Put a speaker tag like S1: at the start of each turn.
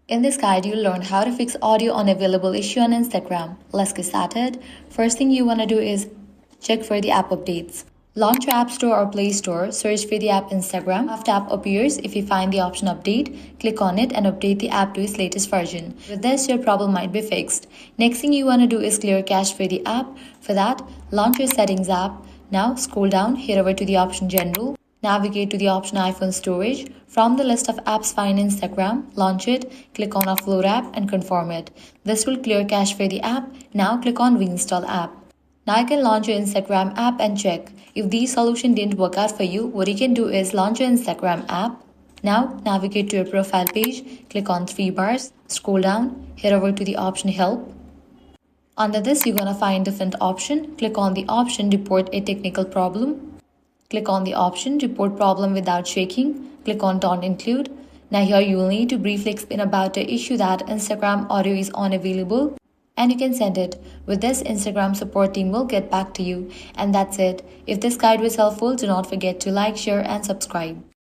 S1: In this guide, you'll learn how to fix audio unavailable issue on Instagram. Let's get started. First thing you want to do is check for the app updates. Launch your App Store or Play Store, search for the app Instagram. After app appears, if you find the option update, click on it and update the app to its latest version. With this, your problem might be fixed. Next thing you want to do is clear cache for the app. For that, launch your Settings app. Now scroll down, head over to the option General. Navigate to the option iPhone Storage. From the list of apps find Instagram, launch it, click on Offload app and confirm it. This will clear cache for the app. Now click on Reinstall app. Now you can launch your Instagram app and check. If these solution didn't work out for you, what you can do is launch your Instagram app. Now navigate to your profile page, click on three bars, scroll down, head over to the option Help. Under this, you're gonna find different option. Click on the option Report a technical problem. Click on the option Report problem without shaking. Click on Don't Include. Now here you will need to briefly explain about the issue that Instagram audio is unavailable and you can send it. With this, Instagram support team will get back to you. And that's it. If this guide was helpful, do not forget to like, share and subscribe.